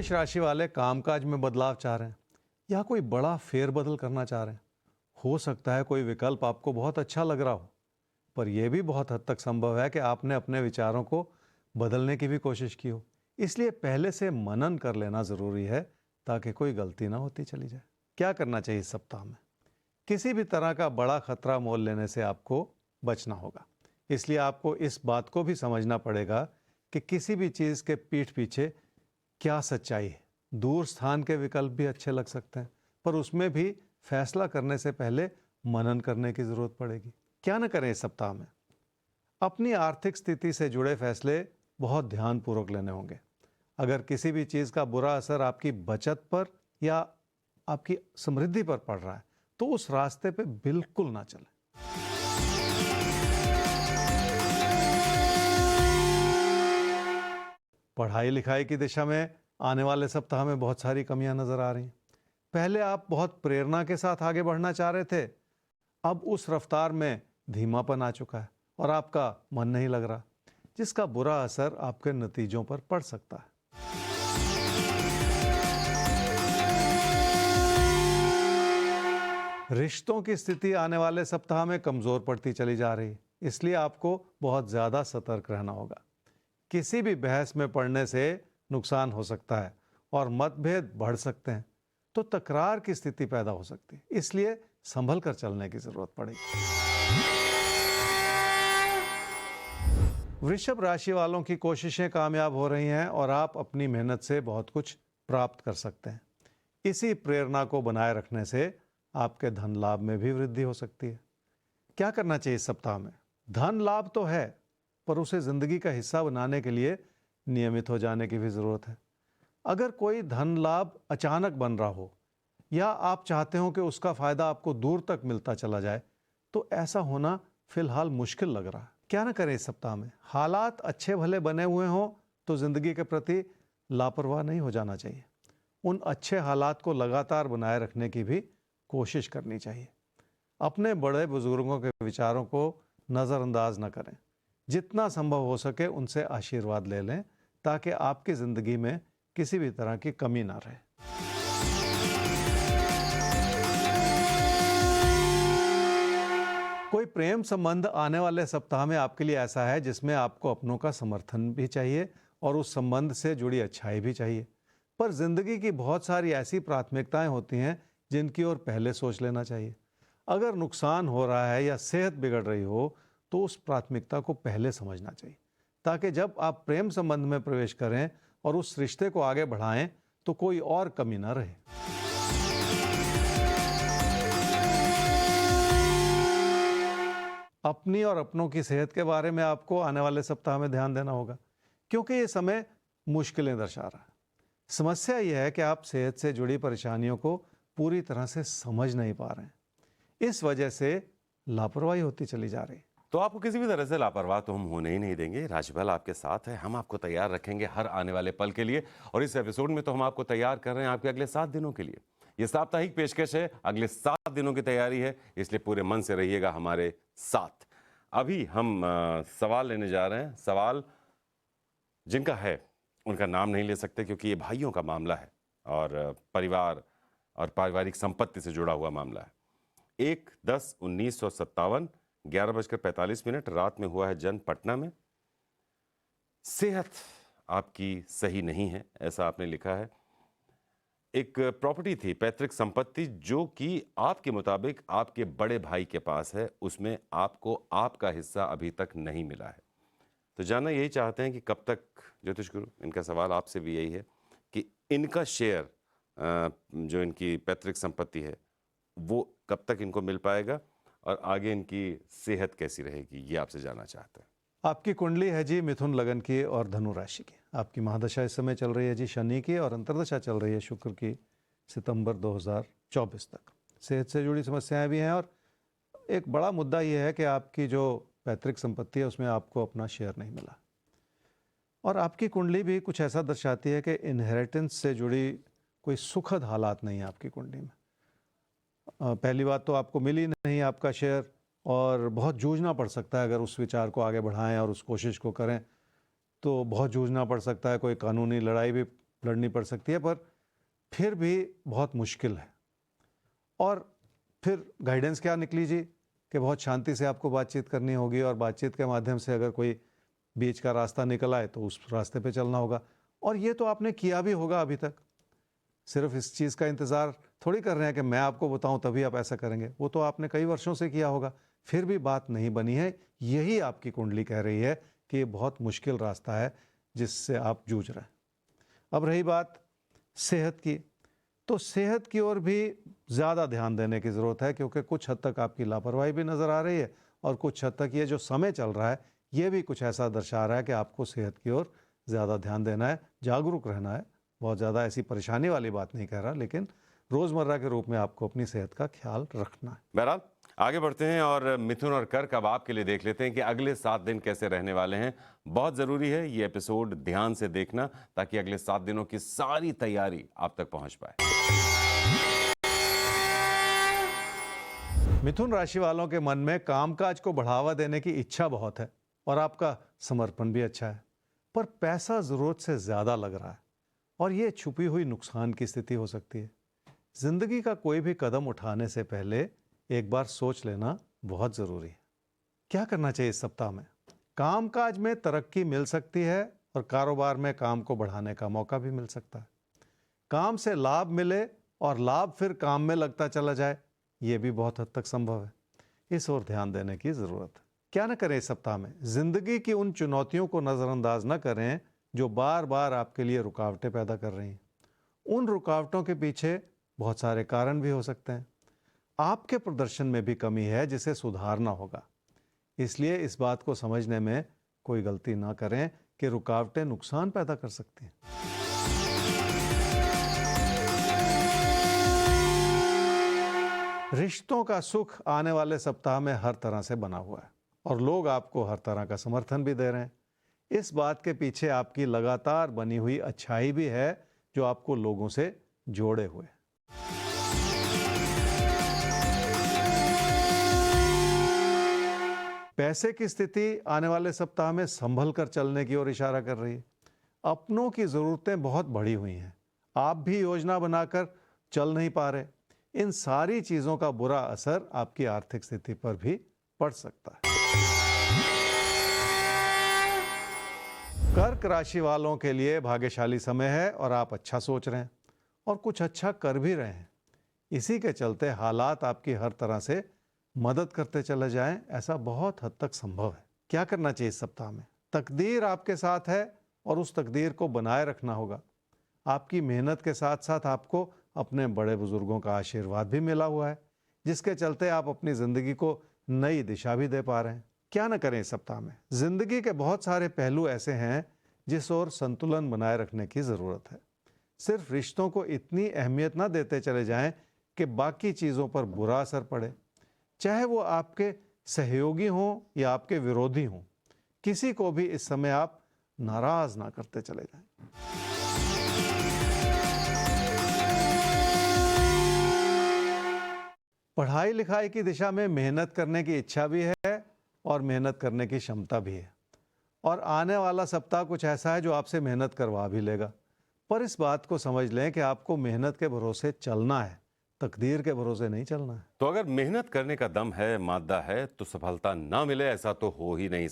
मेष राशि वाले कामकाज में बदलाव चाह रहे हैं या कोई बड़ा फेरबदल करना चाह रहे हैं। हो सकता है कोई विकल्प आपको बहुत अच्छा लग रहा हो, पर यह भी बहुत हद तक संभव है कि आपने अपने विचारों को बदलने की भी कोशिश की हो। इसलिए पहले से मनन कर लेना जरूरी है ताकि कोई गलती ना होती चली जाए। क्या करना चाहिए इस सप्ताह में? किसी भी तरह का बड़ा खतरा मोल लेने से आपको बचना होगा। इसलिए आपको इस बात को भी समझना पड़ेगा कि किसी भी चीज़ के पीठ पीछे क्या सच्चाई है। दूर स्थान के विकल्प भी अच्छे लग सकते हैं, पर उसमें भी फैसला करने से पहले मनन करने की जरूरत पड़ेगी। क्या न करें इस सप्ताह में? अपनी आर्थिक स्थिति से जुड़े फैसले बहुत ध्यानपूर्वक लेने होंगे। अगर किसी भी चीज़ का बुरा असर आपकी बचत पर या आपकी समृद्धि पर पड़ रहा है, तो उस रास्ते पे बिल्कुल ना चलें। पढ़ाई लिखाई की दिशा में आने वाले सप्ताह में बहुत सारी कमियां नजर आ रही हैं। पहले आप बहुत प्रेरणा के साथ आगे बढ़ना चाह रहे थे, अब उस रफ्तार में धीमापन आ चुका है और आपका मन नहीं लग रहा, जिसका बुरा असर आपके नतीजों पर पड़ सकता है। रिश्तों की स्थिति आने वाले सप्ताह में कमजोर पड़ती चली जा रही है, इसलिए आपको बहुत ज्यादा सतर्क रहना होगा। किसी भी बहस में पड़ने से नुकसान हो सकता है और मतभेद बढ़ सकते हैं, तो तकरार की स्थिति पैदा हो सकती है। इसलिए संभल कर चलने की जरूरत पड़ेगी। वृषभ राशि वालों की कोशिशें कामयाब हो रही हैं और आप अपनी मेहनत से बहुत कुछ प्राप्त कर सकते हैं। इसी प्रेरणा को बनाए रखने से आपके धन लाभ में भी वृद्धि हो सकती है। क्या करना चाहिए इस सप्ताह में? धन लाभ तो है, पर उसे जिंदगी का हिस्सा बनाने के लिए नियमित हो जाने की भी जरूरत है। अगर कोई धन लाभ अचानक बन रहा हो या आप चाहते हो कि उसका फायदा आपको दूर तक मिलता चला जाए, तो ऐसा होना फिलहाल मुश्किल लग रहा है। क्या ना करें इस सप्ताह में? हालात अच्छे भले बने हुए हों तो जिंदगी के प्रति लापरवाह नहीं हो जाना चाहिए। उन अच्छे हालात को लगातार बनाए रखने की भी कोशिश करनी चाहिए। अपने बड़े बुजुर्गों के विचारों को नज़रअंदाज न करें। जितना संभव हो सके उनसे आशीर्वाद ले लें ताकि आपकी ज़िंदगी में किसी भी तरह की कमी ना रहे। कोई प्रेम संबंध आने वाले सप्ताह में आपके लिए ऐसा है जिसमें आपको अपनों का समर्थन भी चाहिए और उस संबंध से जुड़ी अच्छाई भी चाहिए। पर जिंदगी की बहुत सारी ऐसी प्राथमिकताएं होती हैं जिनकी ओर पहले सोच लेना चाहिए। अगर नुकसान हो रहा है या सेहत बिगड़ रही हो, तो उस प्राथमिकता को पहले समझना चाहिए, ताकि जब आप प्रेम संबंध में प्रवेश करें और उस रिश्ते को आगे बढ़ाएं तो कोई और कमी ना रहे। अपनी और अपनों की सेहत के बारे में आपको आने वाले सप्ताह में ध्यान देना होगा, क्योंकि ये समय मुश्किलें दर्शा रहा है। समस्या यह है कि आप सेहत से जुड़ी परेशानियों को पूरी तरह से समझ नहीं पा रहे हैं। इस वजह से लापरवाही होती चली जा रही है। तो आपको किसी भी तरह से लापरवाह तो हम होने ही नहीं देंगे। राशिफल आपके साथ है, हम आपको तैयार रखेंगे हर आने वाले पल के लिए। और इस एपिसोड में तो हम आपको तैयार कर रहे हैं आपके अगले 7 दिनों के लिए। ये साप्ताहिक पेशकश है, अगले 7 दिनों की तैयारी है, इसलिए पूरे मन से रहिएगा हमारे साथ। अभी हम सवाल लेने जा रहे हैं। सवाल जिनका है उनका नाम नहीं ले सकते, क्योंकि ये भाइयों का मामला है और परिवार और पारिवारिक संपत्ति से जुड़ा हुआ मामला है। 1/10/1957 11:45 रात में हुआ है जन्म पटना में। सेहत आपकी सही नहीं है, ऐसा आपने लिखा है। एक प्रॉपर्टी थी, पैतृक संपत्ति, जो कि आपके मुताबिक आपके बड़े भाई के पास है, उसमें आपको आपका हिस्सा अभी तक नहीं मिला है। तो जानना यही चाहते हैं कि कब तक, ज्योतिष गुरु, इनका सवाल आपसे भी यही है कि इनका शेयर, जो इनकी पैतृक संपत्ति है, वो कब तक इनको मिल पाएगा और आगे इनकी सेहत कैसी रहेगी, ये आपसे जानना चाहते हैं। आपकी कुंडली है जी मिथुन लगन की और धनु राशि की। आपकी महादशा इस समय चल रही है जी शनि की और अंतर्दशा चल रही है शुक्र की सितंबर 2024 तक। सेहत से जुड़ी समस्याएं भी हैं और एक बड़ा मुद्दा यह है कि आपकी जो पैतृक संपत्ति है उसमें आपको अपना शेयर नहीं मिला। और आपकी कुंडली भी कुछ ऐसा दर्शाती है कि इनहेरिटेंस से जुड़ी कोई सुखद हालात नहीं है आपकी कुंडली में। पहली बात तो आपको मिली नहीं आपका शेयर और बहुत जूझना पड़ सकता है। अगर उस विचार को आगे बढ़ाएं और उस कोशिश को करें तो बहुत जूझना पड़ सकता है। कोई कानूनी लड़ाई भी लड़नी पड़ सकती है, पर फिर भी बहुत मुश्किल है। और फिर गाइडेंस क्या निकली जी कि बहुत शांति से आपको बातचीत करनी होगी और बातचीत के माध्यम से अगर कोई बीच का रास्ता निकल आए तो उस रास्ते पे चलना होगा। और ये तो आपने किया भी होगा अभी तक, सिर्फ इस चीज़ का इंतज़ार थोड़ी कर रहे हैं कि मैं आपको बताऊं तभी आप ऐसा करेंगे, वो तो आपने कई वर्षों से किया होगा, फिर भी बात नहीं बनी है। यही आपकी कुंडली कह रही है कि ये बहुत मुश्किल रास्ता है जिससे आप जूझ रहे हैं। अब रही बात सेहत की, तो सेहत की ओर भी ज़्यादा ध्यान देने की ज़रूरत है, क्योंकि कुछ हद तक आपकी लापरवाही भी नज़र आ रही है और कुछ हद तक ये जो समय चल रहा है ये भी कुछ ऐसा दर्शा रहा है कि आपको सेहत की ओर ज़्यादा ध्यान देना है, जागरूक रहना है। बहुत ज़्यादा ऐसी परेशानी वाली बात नहीं कह रहा, लेकिन रोज़मर्रा के रूप में आपको अपनी सेहत का ख्याल रखना है। बहरहाल आगे बढ़ते हैं और मिथुन और कर्क अब आपके लिए देख लेते हैं कि अगले 7 दिन कैसे रहने वाले हैं। बहुत ज़रूरी है ये एपिसोड ध्यान से देखना, ताकि अगले 7 दिनों की सारी तैयारी आप तक पहुंच पाए। मिथुन राशि वालों के मन में कामकाज को बढ़ावा देने की इच्छा बहुत है और आपका समर्पण भी अच्छा है, पर पैसा ज़रूरत से ज़्यादा लग रहा है और ये छुपी हुई नुकसान की स्थिति हो सकती है। जिंदगी का कोई भी कदम उठाने से पहले एक बार सोच लेना बहुत ज़रूरी है। क्या करना चाहिए इस सप्ताह में? कामकाज में तरक्की मिल सकती है और कारोबार में काम को बढ़ाने का मौका भी मिल सकता है। काम से लाभ मिले और लाभ फिर काम में लगता चला जाए, ये भी बहुत हद तक संभव है। इस ओर ध्यान देने की ज़रूरत है। क्या न करें इस सप्ताह में? जिंदगी की उन चुनौतियों को नज़रअंदाज न करें जो बार बार आपके लिए रुकावटें पैदा कर रही हैं। उन रुकावटों के पीछे बहुत सारे कारण भी हो सकते हैं। आपके प्रदर्शन में भी कमी है जिसे सुधारना होगा। इसलिए इस बात को समझने में कोई गलती ना करें कि रुकावटें नुकसान पैदा कर सकती हैं। रिश्तों का सुख आने वाले सप्ताह में हर तरह से बना हुआ है और लोग आपको हर तरह का समर्थन भी दे रहे हैं। इस बात के पीछे आपकी लगातार बनी हुई अच्छाई भी है जो आपको लोगों से जोड़े हुए है। पैसे की स्थिति आने वाले सप्ताह में संभल कर चलने की ओर इशारा कर रही है। अपनों की ज़रूरतें बहुत बढ़ी हुई हैं, आप भी योजना बनाकर चल नहीं पा रहे। इन सारी चीज़ों का बुरा असर आपकी आर्थिक स्थिति पर भी पड़ सकता है। कर्क राशि वालों के लिए भाग्यशाली समय है और आप अच्छा सोच रहे हैं और कुछ अच्छा कर भी रहे हैं। इसी के चलते हालात आपकी हर तरह से मदद करते चले जाएं, ऐसा बहुत हद तक संभव है। क्या करना चाहिए इस सप्ताह में? तकदीर आपके साथ है और उस तकदीर को बनाए रखना होगा। आपकी मेहनत के साथ साथ आपको अपने बड़े बुजुर्गों का आशीर्वाद भी मिला हुआ है, जिसके चलते आप अपनी ज़िंदगी को नई दिशा भी दे पा रहे हैं। क्या न करें इस सप्ताह में? जिंदगी के बहुत सारे पहलू ऐसे हैं जिस ओर संतुलन बनाए रखने की ज़रूरत है। सिर्फ रिश्तों को इतनी अहमियत ना देते चले जाएं कि बाकी चीज़ों पर बुरा असर पड़े, चाहे वो आपके सहयोगी हों या आपके विरोधी हों। किसी को भी इस समय आप नाराज ना करते चले जाएं। पढ़ाई लिखाई की दिशा में मेहनत करने की इच्छा भी है और मेहनत करने की क्षमता भी है और आने वाला सप्ताह कुछ ऐसा है जो आपसे मेहनत करवा भी लेगा। पर इस बात को समझ लें कि आपको मेहनत के भरोसे चलना है, तकदीर के भरोसे नहीं चलना है। तो अगर मेहनत करने का दम है, मादा है, तो सफलता ना मिले ऐसा तो हो ही नहीं सकता।